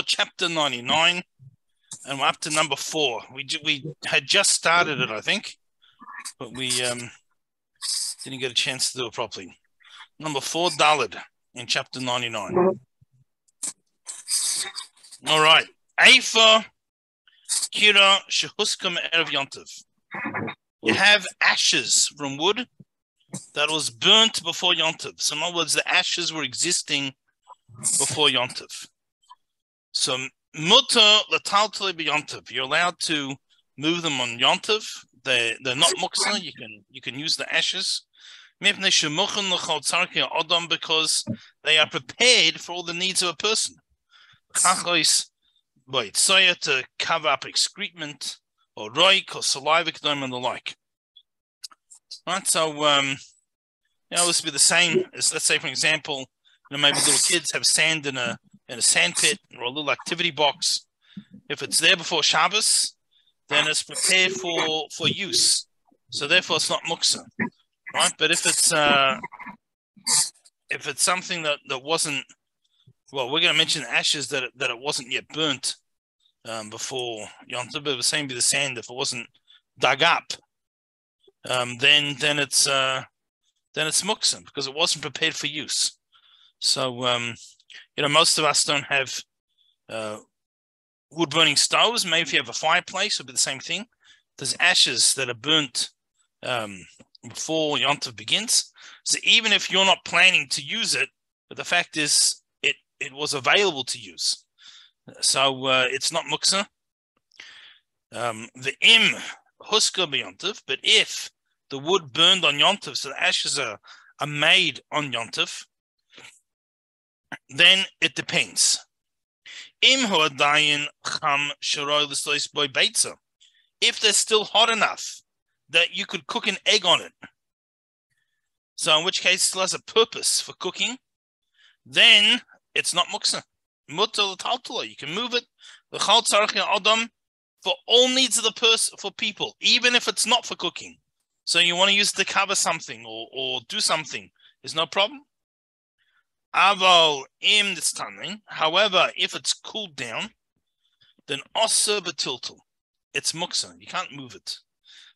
chapter 99, and we're up to number 4. We had just started it, I think, but we didn't get a chance to do it properly. Number 4, Daled, in chapter 99. All right. Eifa Kira Shehuskam Erev Yontiv. You have ashes from wood that was burnt before Yontiv. So in other words, the ashes were existing before Yontiv. So mutter lataltali b'Yontiv. You're allowed to move them on Yontiv. They're not muksa. You can use the ashes because they are prepared for all the needs of a person. To cover up excrement or roik or saliva and the like. Right, so this would be the same as, let's say, for example, maybe little kids have sand in a sand pit or a little activity box. If it's there before Shabbos, then it's prepared for use. So therefore, it's not muksa, right? But if it's something that wasn't, well, we're going to mention ashes that it wasn't yet burnt before Yom Tov. But the same be the sand if it wasn't dug up, then it's muksa because it wasn't prepared for use. So most of us don't have wood burning stoves. Maybe if you have a fireplace, it'll be the same thing. There's ashes that are burnt before Yom Tov begins. So even if you're not planning to use it, but the fact is it was available to use. So it's not muksa. The im huska b'Yom Tov, but if the wood burned on Yom Tov, so the ashes are made on Yom Tov, then it depends. Im ho'adayin cham shoroi l'sois boy beitza. If they're still hot enough that you could cook an egg on it, so in which case it still has a purpose for cooking, then it's not muksa. Mutal taltula, you can move it. The chal tzarich adam for all needs of the person, for people, even if it's not for cooking. So you want to use it to cover something or do something, there's no problem. Aval im nistanin. However, if it's cooled down, then asa betiltul, it's muksa. You can't move it.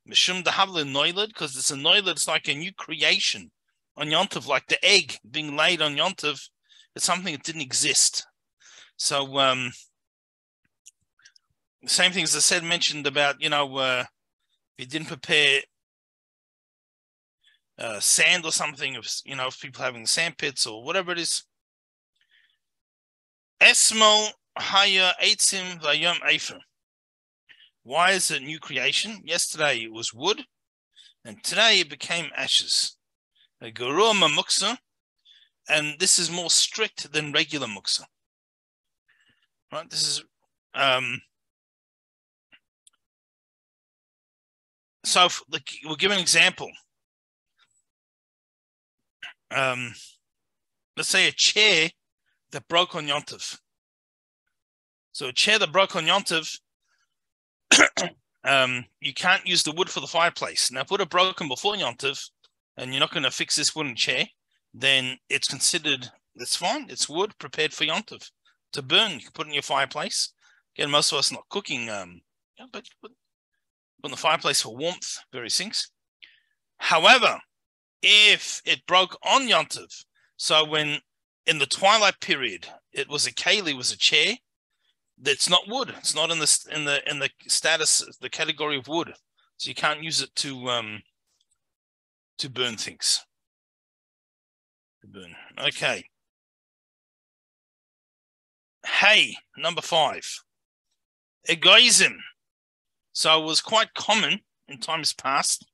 Mishum dahavle noiled, because it's a noiled. It's like a new creation on Yontiv, like the egg being laid on Yontiv. It's something that didn't exist. So the same things I said mentioned about if you didn't prepare sand or something, if people having sand pits or whatever it is. Esmo haya eitzim vayom efer. Why is it new creation? Yesterday it was wood, and today it became ashes. A geruma muksa, and this is more strict than regular muksa. Right? This is so. We'll give an example. Let's say a chair that broke on Yom Tov. So a chair that broke on Yom Tov, you can't use the wood for the fireplace. Now, if it would have broken before Yom Tov, and you're not going to fix this wooden chair, then it's considered, it's fine. It's wood prepared for Yom Tov to burn. You can put it in your fireplace. Again, most of us are not cooking, but put in the fireplace for warmth, various things. However, if it broke on Yom Tov, so when in the twilight period it was a keli, was a chair, that's not wood. It's not in the status, the category of wood, so you can't use it to burn things. To burn. Okay. Hey, number 5. Egoism. So it was quite common in times past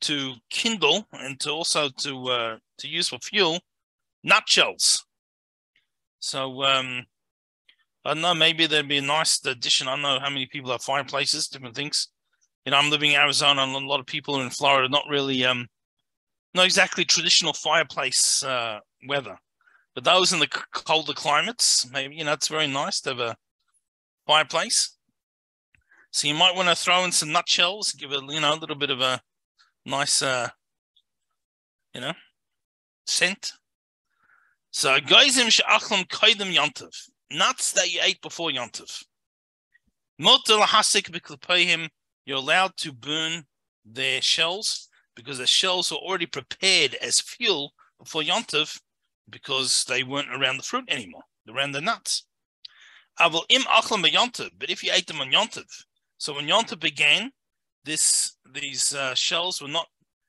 to kindle and to also to use for fuel nutshells. So I don't know, maybe there'd be a nice addition. I don't know how many people have fireplaces, different things. I'm living in Arizona, and a lot of people in Florida not really not exactly traditional fireplace weather. But those in the colder climates, maybe it's very nice to have a fireplace. So you might want to throw in some nutshells, give it a little bit of a nice scent. So goizim she'achlam kaidem Yom Tov. nuts that you ate before Yontif. Motel hasik b'klipayim, you're allowed to burn their shells because the shells were already prepared as fuel before Yontif because they weren't around the fruit anymore, around the nuts. Aval im achlam b'Yontif, but if you ate them on Yontif, so when Yontif began, these shells were not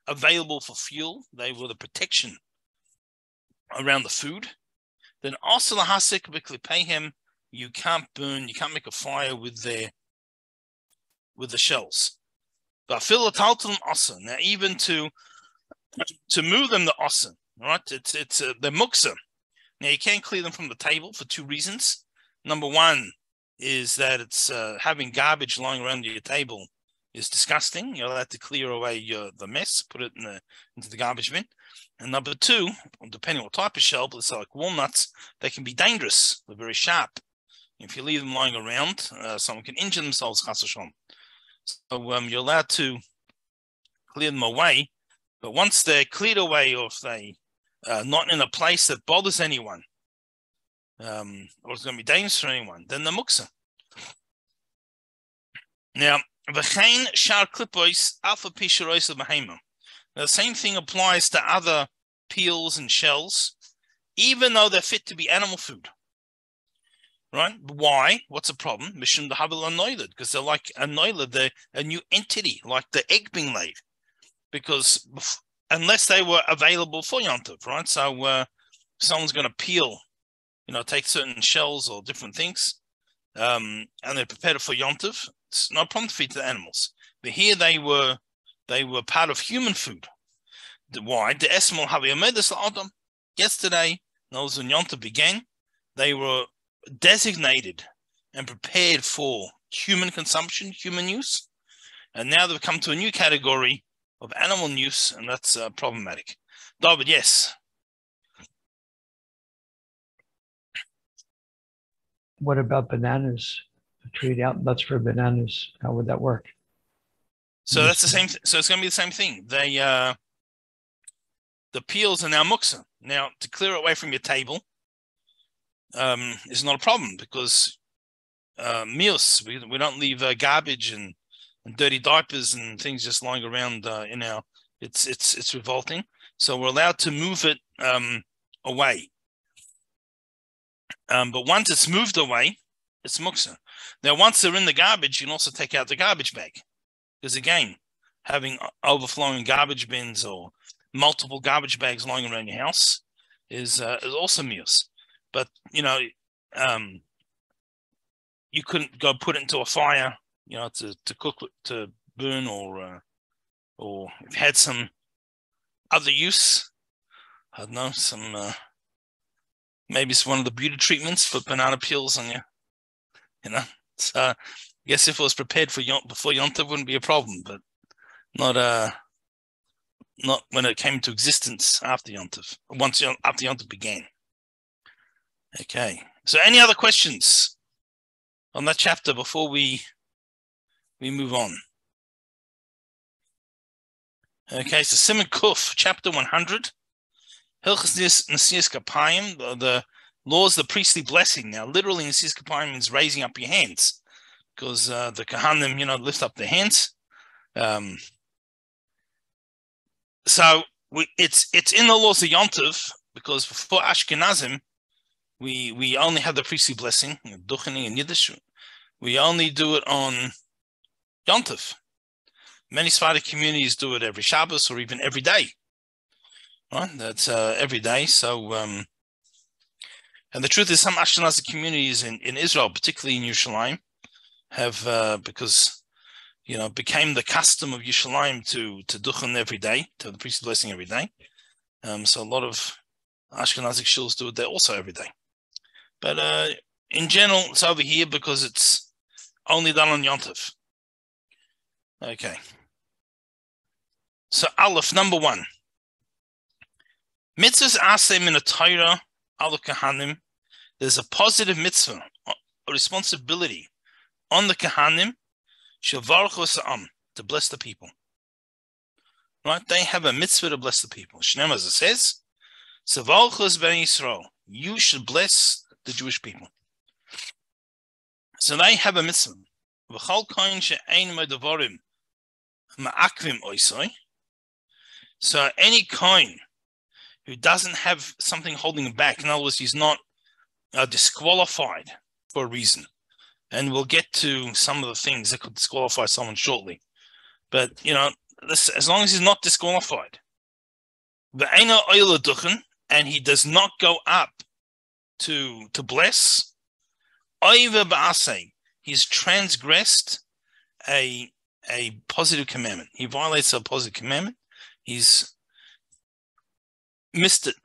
available for fuel; they were the protection around the food. Then also lahasik b'klipayim, you can't burn, you can't make a fire with the shells. But filataltum asa. Now, even to move them, the asa, right? It's the muksa. Now, you can't clear them from the table for two reasons. Number one is that it's having garbage lying around your table is disgusting. You're allowed to clear away the mess, put it into the garbage bin. And number two, depending on what type of shell, but it's like walnuts, they can be dangerous. They're very sharp. If you leave them lying around, someone can injure themselves. So you're allowed to clear them away, but once they're cleared away, or if they not in a place that bothers anyone, or it's going to be dangerous for anyone, then the muksa. Now, v'chein shar klipois alpha pisharois l'bahema. Now, the same thing applies to other peels and shells, even though they're fit to be animal food. Right? Why? What's the problem? Mishum the habil anoiled, because they're like anoiled, they're a new entity, like the egg being laid. Because unless they were available for Yontif, right? So someone's going to peel, take certain shells or different things, and they're prepared for Yontif. It's no problem to feed to the animals. But here they were part of human food. Why? The esmol haviyamedes la'adam. Yesterday, those when Yontif began, they were designated and prepared for human consumption, human use, and now they've come to a new category of animal use, and that's problematic. David, yes. What about bananas? Treat out nuts for bananas. How would that work? So that's the same. So it's going to be the same thing. They the peels are now muksa. Now to clear it away from your table is not a problem because meals we don't leave garbage and dirty diapers and things just lying around in our. It's revolting. So we're allowed to move it away. But once it's moved away, it's muksa. Now, once they're in the garbage, you can also take out the garbage bag. Because again, having overflowing garbage bins or multiple garbage bags lying around your house is also meals. But, you couldn't go put it into a fire, to cook, to burn, or if it had some other use. I don't know, some maybe it's one of the beauty treatments for banana peels on you. So I guess if it was prepared for before Yontif, wouldn't be a problem, but not when it came to existence after Yontif. After Yontif began. Okay. So any other questions on that chapter before we move on? Okay, so Siman Kuf, chapter 100. Hilchos Nesias Kapayim, the laws of the priestly blessing. Now, literally, Nesias Kapayim means raising up your hands, because the Kahanim, lift up their hands. So it's in the laws of Yontif, because for Ashkenazim, we only have the priestly blessing, Duchening and Yiddish. We only do it on Yontif. Many Sephardic communities do it every Shabbos or even every day. Right? That's every day. So, and the truth is, some Ashkenazi communities in Israel, particularly in Yerushalayim, have because became the custom of Yerushalayim to duchen every day, to have the priestly blessing every day. So a lot of Ashkenazi shuls do it there also every day. But in general, it's over here because it's only done on Yontif. Okay. So Aleph, number 1. Mitzvahs aseh min Torah al kahanim. There's a positive mitzvah, a responsibility on the kahanim, shavarchu sa'am, to bless the people. Right? They have a mitzvah to bless the people. Shneim, as it says, savarchu ben Yisrael, you should bless the Jewish people. So they have a mitzvah. V'chol kohen she'ein me'devarim ma'akvim oisoi. So any kohen who doesn't have something holding him back, in other words, he's not disqualified for a reason. And we'll get to some of the things that could disqualify someone shortly. But, as long as he's not disqualified, and he does not go up to bless, he's transgressed a positive commandment. He violates a positive commandment. He's missed it.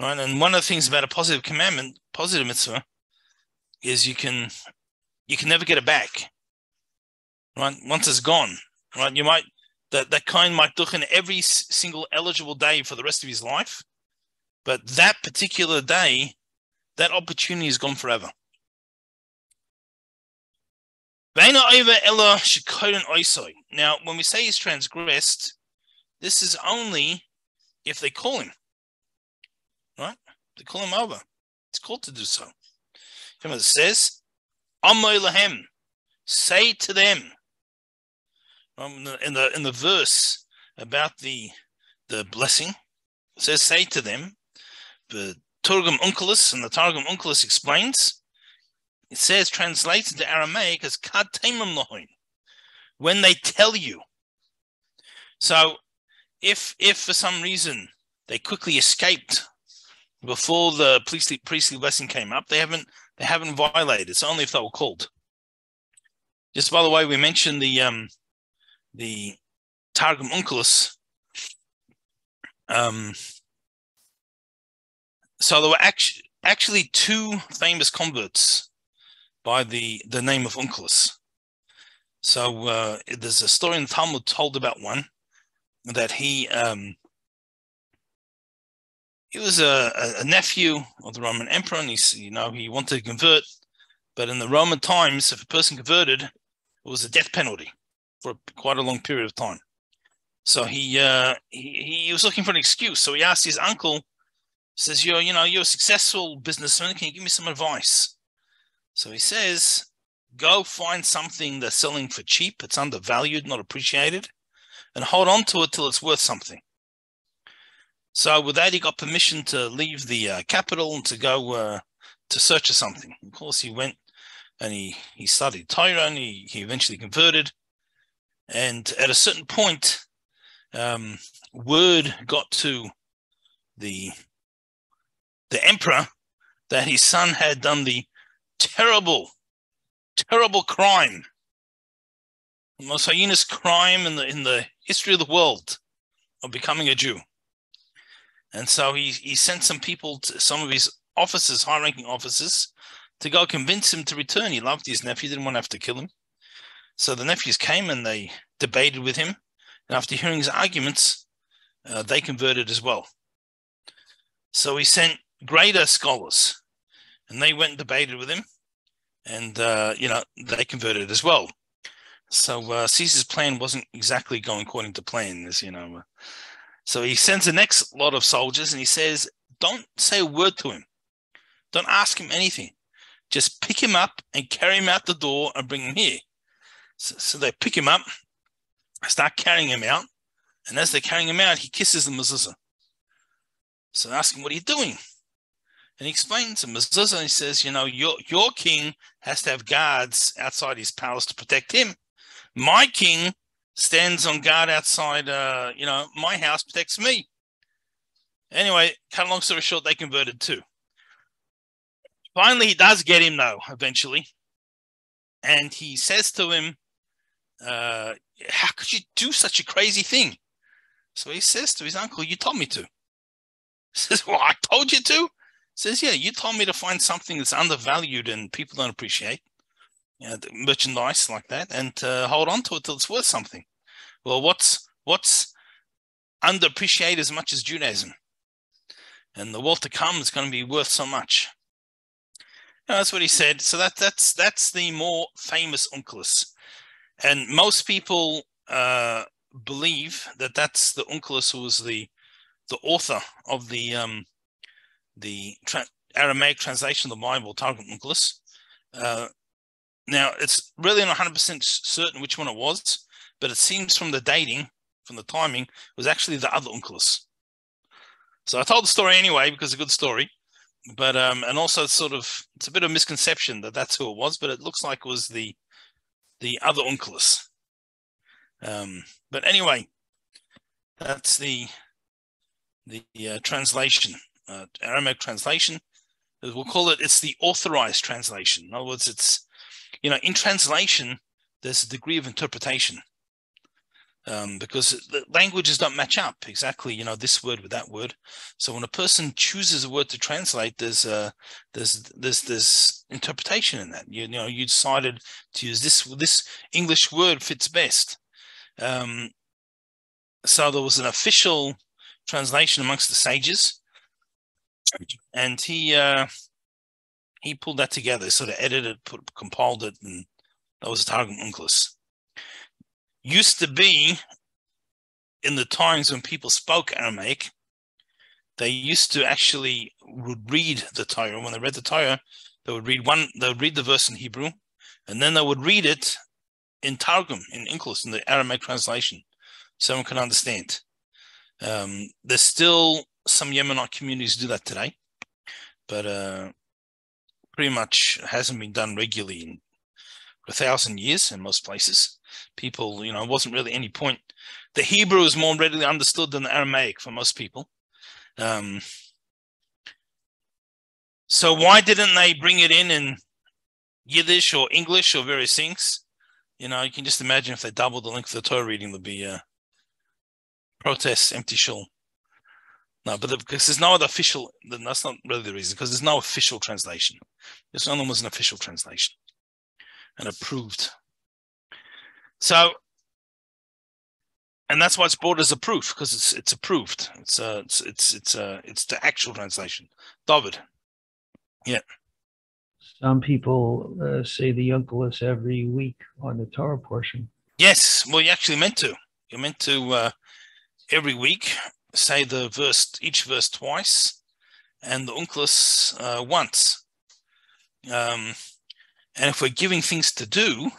Right? And one of the things about a positive commandment, positive mitzvah, is you can never get it back. Right? Once it's gone, right? That kind might duchen every single eligible day for the rest of his life, but that particular day, that opportunity is gone forever. Now, when we say he's transgressed, this is only if they call him. Right? They call him over. It's called to do so. It says, Amoy lahem, say to them. In the verse about the blessing, it says, say to them. The Targum Onkelos, and the Targum Onkelos explains, it says, translates into Aramaic as kad taimim lohin, when they tell you. So if for some reason they quickly escaped before the priestly blessing came up, they haven't violated. It's only if they were called. Just by the way, we mentioned the Targum Onkelos. So there were actually two famous converts by the name of Onkelos. So there's a story in the Talmud told about one that he was a nephew of the Roman emperor, and he wanted to convert, but in the Roman times, if a person converted, it was a death penalty for quite a long period of time. So he was looking for an excuse. So he asked his uncle, says, you're a successful businessman, can you give me some advice? So he says, go find something that's selling for cheap, it's undervalued, not appreciated, and hold on to it till it's worth something. So with that, he got permission to leave the capital and to go to search for something. Of course, he went and he studied Torah, and he eventually converted. And at a certain point, word got to the emperor that his son had done the terrible crime, the most heinous crime in the history of the world, of becoming a Jew. And so he sent some people, some of his officers, high-ranking officers, to go convince him to return. He loved his nephew, didn't want to have to kill him. So the nephews came and they debated with him. And after hearing his arguments, they converted as well. So he sent greater scholars, and they went and debated with him. And, they converted as well. So Caesar's plan wasn't exactly going according to plan, as you know. So he sends the next lot of soldiers, and he says, don't say a word to him. Don't ask him anything. Just pick him up and carry him out the door and bring him here. So they pick him up, start carrying him out. And as they're carrying him out, he kisses the mezuzah. So they ask him, what are you doing? And he explains the mezuzah, and he says, your king has to have guards outside his palace to protect him. My king stands on guard outside, my house, protects me. Anyway, cut a long story short, they converted too. Finally, he does get him, though, eventually. And he says to him, how could you do such a crazy thing? So he says to his uncle, you told me to. He says, well, I told you to? He says, yeah, you told me to find something that's undervalued and people don't appreciate. Merchandise like that, and hold on to it till it's worth something. Well, what's underappreciated as much as Judaism? And the world to come is going to be worth so much. That's what he said. So that's the more famous Onkelos. And most people believe that that's the Onkelos who was the author of the Aramaic translation of the Bible, Targum Onkelos. Now, it's really not 100% certain which one it was, but it seems from the dating, from the timing, it was actually the other Onkelos. So I told the story anyway because it's a good story. But and also it's a bit of a misconception that that's who it was, but it looks like it was the other Onkelos. But anyway, that's the translation, Aramaic translation. We'll call it. It's the authorized translation. In other words, it's in translation there's a degree of interpretation. Because the languages don't match up exactly, this word with that word. So when a person chooses a word to translate, there's interpretation in that. You decided to use this English word fits best. So there was an official translation amongst the sages, and he pulled that together, sort of edited, compiled it, and that was Targum Onkelos. Used to be, in the times when people spoke Aramaic, they used to actually would read the Torah. When they read the Torah, they would read the verse in Hebrew, and then they would read it in Targum, in Onkelos, in the Aramaic translation, so everyone can understand. There's still some Yemenite communities do that today, but pretty much hasn't been done regularly in 1,000 years in most places. People, it wasn't really any point. The Hebrew is more readily understood than the Aramaic for most people. So why didn't they bring it in Yiddish or English or various things? You can just imagine if they doubled the length of the Torah reading, there'd be protests, empty shul. No, but because there's no other official, that's not really the reason, because there's no official translation. This one was an official translation and approved. So, and that's why it's brought as a proof, because it's approved. It's the actual translation. David. Yeah. Some people say the Onkelos every week on the Torah portion. Yes. Well, you actually meant to. You're meant to every week say each verse twice, and the Onkelos once. And if we're giving things to do,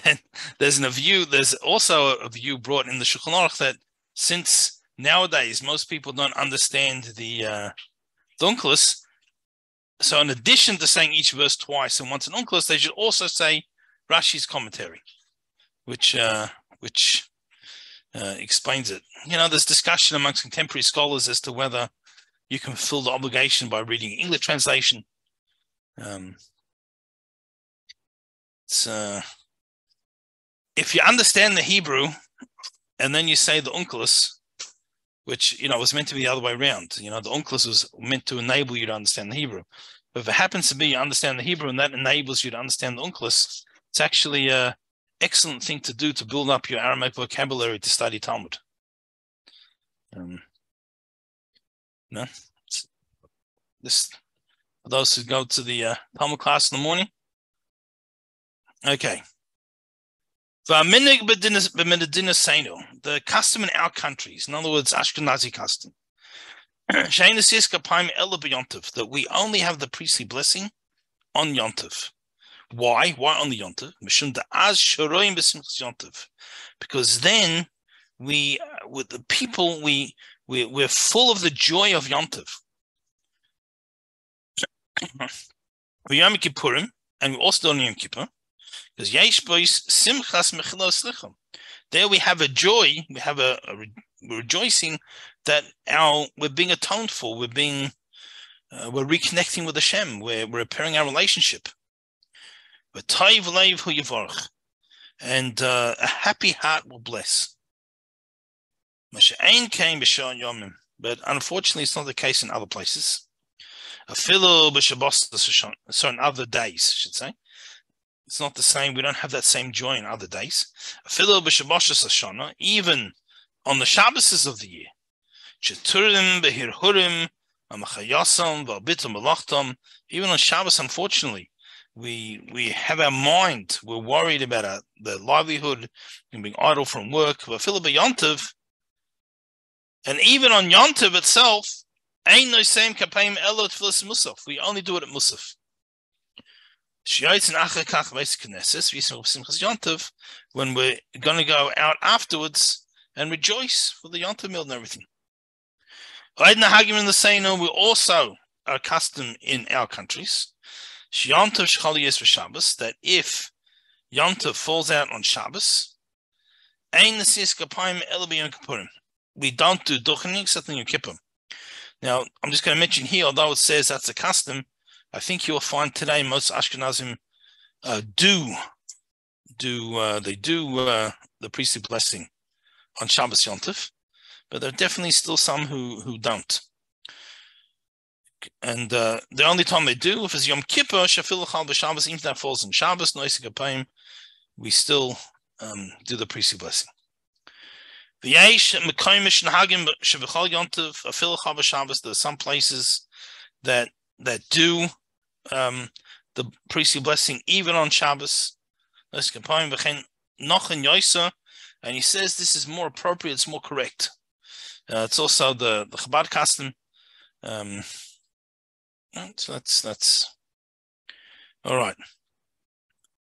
then there's also a view brought in the Shulchan Aruch that since nowadays most people don't understand the Onkelos, so in addition to saying each verse twice and once in Onkelos, they should also say Rashi's commentary, which explains it. There's discussion amongst contemporary scholars as to whether you can fulfill the obligation by reading English translation. If you understand the Hebrew and then you say the Onkelos, which was meant to be the other way around. The Onkelos was meant to enable you to understand the Hebrew. But if it happens to be you understand the Hebrew and that enables you to understand the Onkelos, it's actually an excellent thing to do to build up your Aramaic vocabulary to study Talmud. This for those who go to the Talmud class in the morning. Okay. The custom in our countries, in other words, Ashkenazi custom, that we only have the priestly blessing on Yontif. Why? Why on the Yontif? Because then with the people, we're full of the joy of Yontif. Yom Kippurim, and we also do Yom Kippur. Because there we have a joy, we have a rejoicing that we're being atoned for, we're reconnecting with Hashem, we're repairing our relationship. And a happy heart will bless. But unfortunately, it's not the case in other places. So in other days, I should say. It's not the same. We don't have that same joy in other days. Even on the Shabbos of the year. Even on Shabbos, unfortunately, we have our mind. We're worried about the livelihood and being idle from work. And even on Yontiv itself, Ain't no same kapayim elo tefillas musaf. We only do it at musaf. When we're going to go out afterwards and rejoice for the Yontif meal and everything. We also are accustomed in our countries that if Yontif falls out on Shabbos, we don't do duchening except in Yom Kippur. Now, I'm just going to mention here, although it says that's a custom, I think you'll find today most Ashkenazim do the priestly blessing on Shabbos Yontif, but there are definitely still some who don't. And the only time they do, if it's Yom Kippur, Shafil Chal b'Shabbos, even if that falls on Shabbos, Noisik Apayim, we still do the priestly blessing. There's some places that do the priestly blessing even on Shabbos. And he says this is more appropriate, it's more correct. It's also the Chabad custom. So that's all right.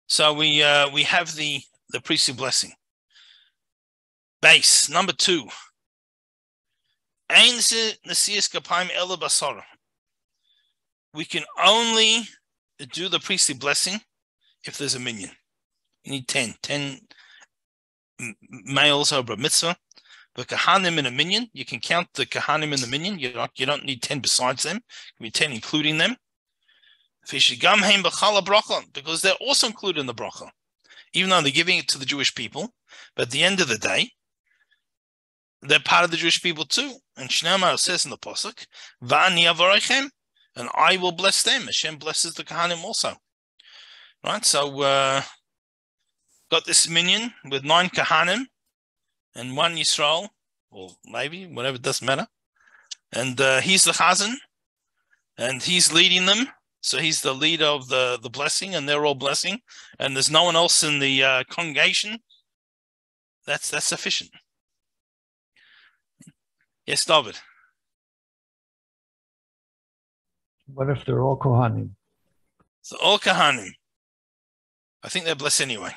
So we have the priestly blessing. Base number 2. We can only do the priestly blessing if there's a minyan. You need 10 males over a mitzvah. The kahanim in a minyan, you can count the kahanim in the minyan. You don't need 10 besides them. You need 10 including them. Because they're also included in the bracha, even though they're giving it to the Jewish people. But at the end of the day, they're part of the Jewish people too. And Shneimar says in the pasuk, "Va'ani avarechem," and I will bless them. Hashem blesses the kahanim also. Right. So got this minyan with 9 kahanim and 1 Yisrael or Levi, whatever, it doesn't matter. And he's the chazan, and he's leading them. So he's the leader of the blessing, and they're all blessing. And there's no one else in the congregation. That's sufficient. Yes, David. What if they're all Kohanim? So all Kohanim. I think they're blessed anyway.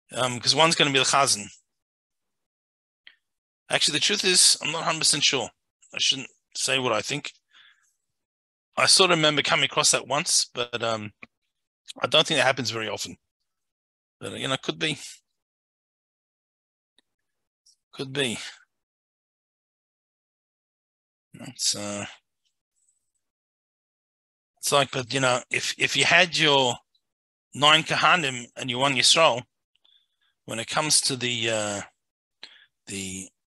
Because one's going to be the Chazan. Actually, the truth is, I'm not 100% sure. I shouldn't say what I think. I sort of remember coming across that once, but I don't think that happens very often. But, could be. Could be. It's like, but if you had your 9 kahanim and you 1 Yisrael, when it comes to the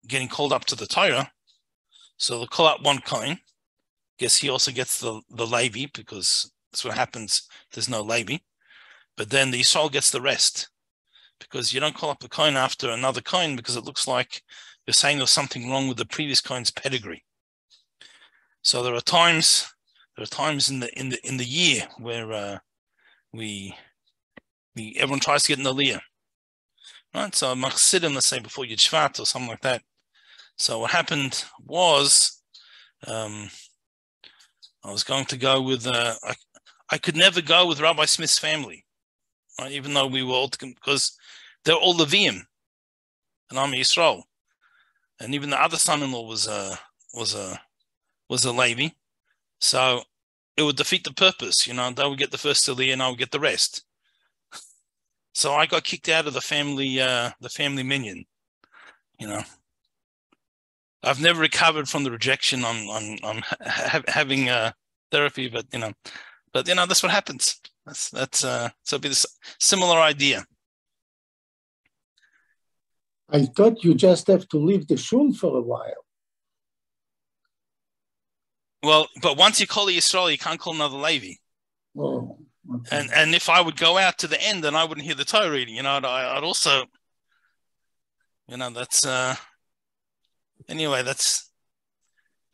getting called up to the Torah, so they'll call out 1 kohen. Guess he also gets the Levi, because that's what happens. There's no Levi, but then the Yisrael gets the rest, because you don't call up a kohen after another kohen, because it looks like you're saying there's something wrong with the previous kohen's pedigree. So there are times in the year where everyone tries to get an aliyah, right? So Machsidim, let's say before Yud Shvat or something like that. So what happened was, I was going to go with I could never go with Rabbi Smith's family, right? Even though we were all, because they're all Leviim, and I'm a Yisrael, and even the other son-in-law was a Levi, so it would defeat the purpose. They would get the first aliyah and I would get the rest. So I got kicked out of the family minyan. I've never recovered from the rejection on having therapy, but that's what happens. That's so it'd be this similar idea. I thought you just have to leave the shul for a while. Well, but once you call a Yisrael, you can't call another Levi. Oh, okay. And if I would go out to the end, then I wouldn't hear the Torah reading. I'd also, that's anyway. That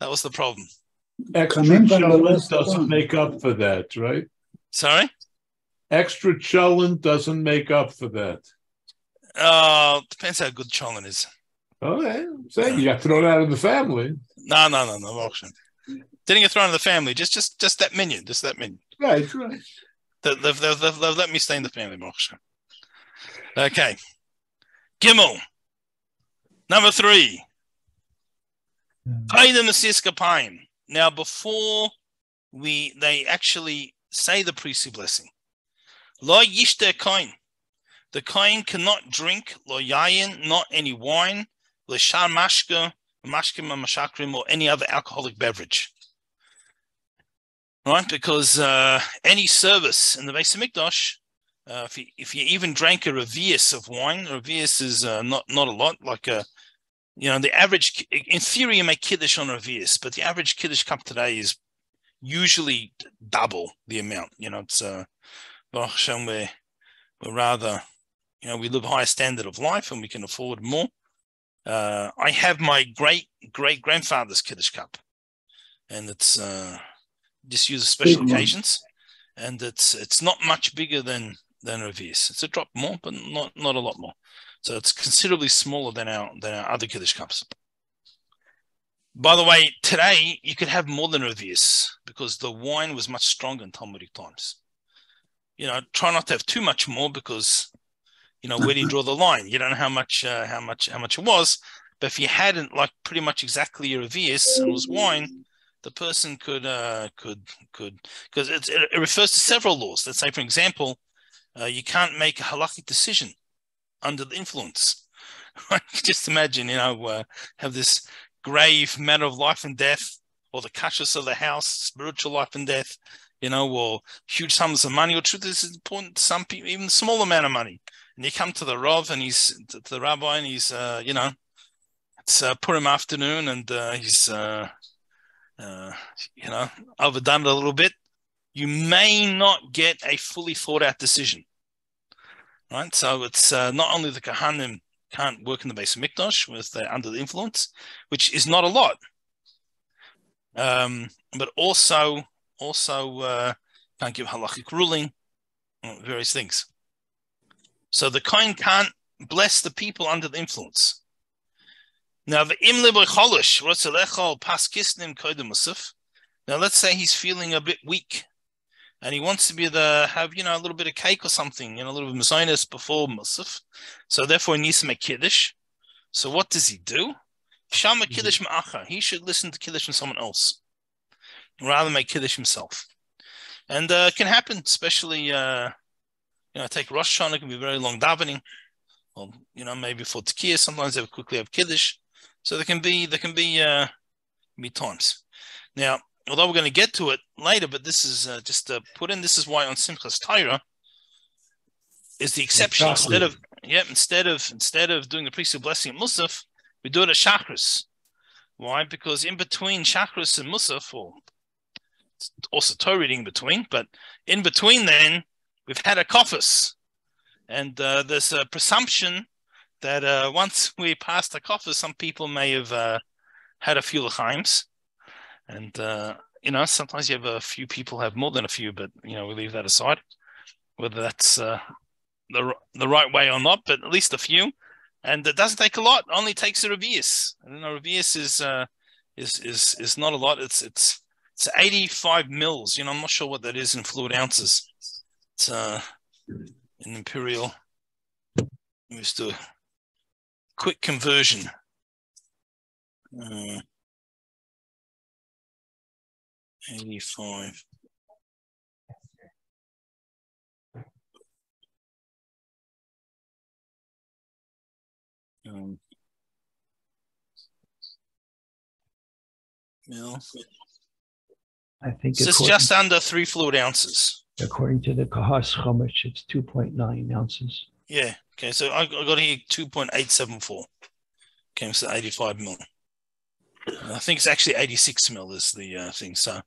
was the problem. Extra cholent doesn't make up for that, right? Sorry? Extra cholent doesn't make up for that. Depends how good cholent is. Okay. Saying you got thrown out of the family. No. Didn't get thrown out of the family. Just that minion. Just that minion. Right. They've let me stay in the family, Moshe. Okay. Gimel. Number 3. Now, before they actually say the priestly blessing, lo yishter kohen. The kohen cannot drink lo yayin, not any wine, lo shar mashka, mashkim mashakrim, or any other alcoholic beverage. Right, because any service in the Beis Hamikdash, if you even drank a revius of wine, a revius is not a lot, like the average. In theory, you make kiddush on a revius, but the average kiddush cup today is usually double the amount. It's Baruch Hashem, we're rather, we live a higher standard of life and we can afford more. I have my great grandfather's kiddush cup, and it's just used special occasions, and it's not much bigger than revius. It's a drop more, but not a lot more. So it's considerably smaller than our other kiddush cups. By the way, today you could have more than revius because the wine was much stronger in Talmudic times. Try not to have too much more because where do you draw the line? You don't know how much it was. But if you hadn't like pretty much exactly a revius and it was wine, the person could because it refers to several laws. Let's say, for example, you can't make a halakhic decision under the influence. Just imagine, have this grave matter of life and death, or the kashrus of the house, spiritual life and death, or huge sums of money, or truth is important to some people, even a small amount of money. And you come to the Rav and he's to the rabbi and he's, it's Purim afternoon and he's, overdone it a little bit. You may not get a fully thought out decision. Right, so it's not only the Kohanim can't work in the Beis Hamikdash with they're under the influence, which is not a lot, but also can't give halachic ruling, various things. So the Kohen can't bless the people under the influence. Now the imle b'cholish rotzalechol pas kisnim koydem musaf. Now let's say he's feeling a bit weak. And he wants to be have a little bit of cake or something, a little bit of mazonos before Musaf. So therefore he needs to make Kiddush. So what does he do? Shama Kiddush ma'acha. He should listen to Kiddush from someone else rather than make Kiddush himself. And it can happen, especially, take Rosh Hashanah, it can be very long davening. Or, maybe for Tekiah, sometimes they quickly have Kiddush. So there can be times. Now, although we're going to get to it later, but this is just put in. This is why on Simchas Torah is the exception. Instead of doing the priestly blessing at Musaf, we do it at Shachris. Why? Because in between Shachris and Musaf, or also Torah reading in between, but in between then we've had a kofis, and there's a presumption that once we pass the kofis, some people may have had a few l'chaims. And, sometimes you have a few people have more than a few, but, we leave that aside, whether that's the right way or not, but at least a few. And it doesn't take a lot. It only takes a revius. And a revius is not a lot. It's 85 mils. I'm not sure what that is in fluid ounces. It's an imperial. Let me just do a quick conversion. 85. Mil. I think so it's just under 3 fluid ounces. According to the Kahas Chumash, it's 2.9 ounces. Yeah. Okay. So I got here 2.874. Okay, so 85 mil. I think it's actually 86 mil is the thing. So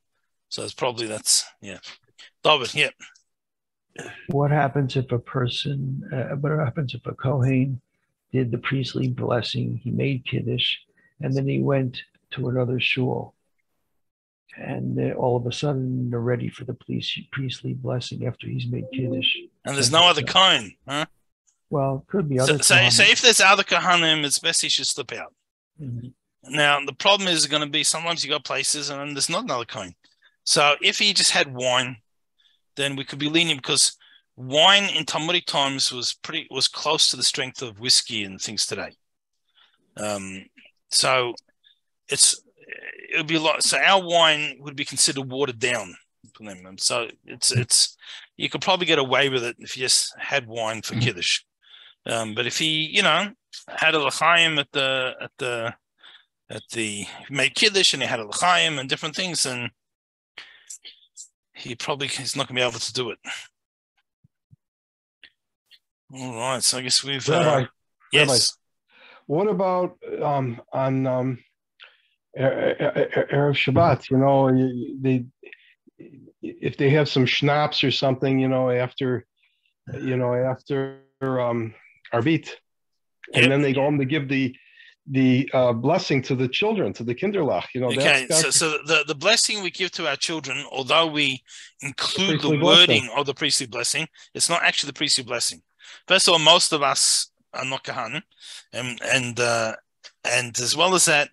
it's probably David, yeah. What happens if a Kohen did the priestly blessing, he made Kiddush, and then he went to another shul, and all of a sudden they're ready for the priestly blessing after he's made Kiddush? And there's no other Kohen, huh? Well, it could be So, other so Kohanim. if there's other Kohanim, it's best he should slip out. Mhm. Now, the problem is going to be sometimes you go places and there's not another Kohen. So if he just had wine, then we could be lenient because wine in Talmudic times was close to the strength of whiskey and things today. So it would be a lot. So our wine would be considered watered down for them. So it's you could probably get away with it if you just had wine for Kiddush. But if he, had a l'chaim at the he made Kiddush and he had a l'chaim and different things, then he's not going to be able to do it. All right, so I guess we've Rabbi, yes. Rabbi, what about on Erev Shabbat? They if they have some schnapps or something, after Arbit, and then they go home to give the blessing to the children, to the kinderlach. Okay, so the blessing we give to our children, although we include the wording of the priestly blessing, it's not actually the priestly blessing. First of all, most of us are not Kahanim, and as well as that,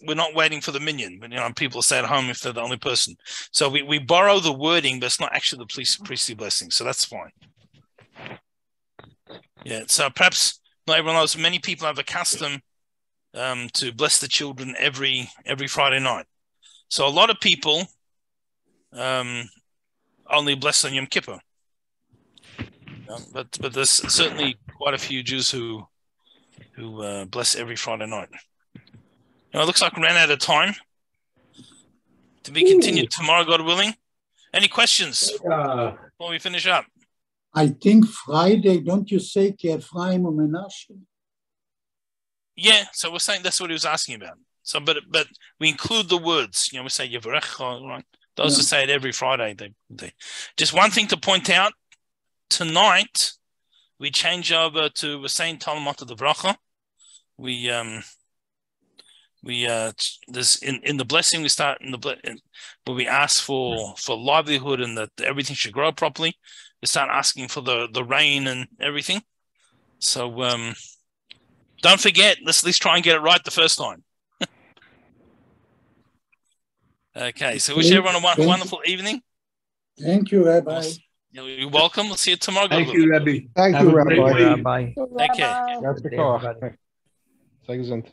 we're not waiting for the minyan. People stay at home if they're the only person. So we borrow the wording, but it's not actually the priestly blessing. So that's fine. Yeah. So perhaps not everyone knows. Many people have a custom to bless the children every Friday night. So a lot of people only bless on Yom Kippur. But there's certainly quite a few Jews who bless every Friday night. It looks like we ran out of time. To be continued tomorrow, God willing. Any questions before we finish up? I think Friday, don't you say Ki Ephraim u'Menashe? Yeah, so we're saying that's what he was asking about. So, but we include the words. We say Yevarecha, right? Those who say it every Friday. They just one thing to point out. Tonight, we change over to we're saying Talmud the Bracha. There's in the blessing we start where we ask for livelihood and that everything should grow properly. We start asking for the rain and everything. So don't forget. Let's at least try and get it right the first time. Okay. So wish everyone a wonderful evening. Thank you, Rabbi. You're welcome. We'll see you tomorrow. Thank you, Rabbi. Thank you, Rabbi. Rabbi. Take care. Merci, Koach. Sei gesund.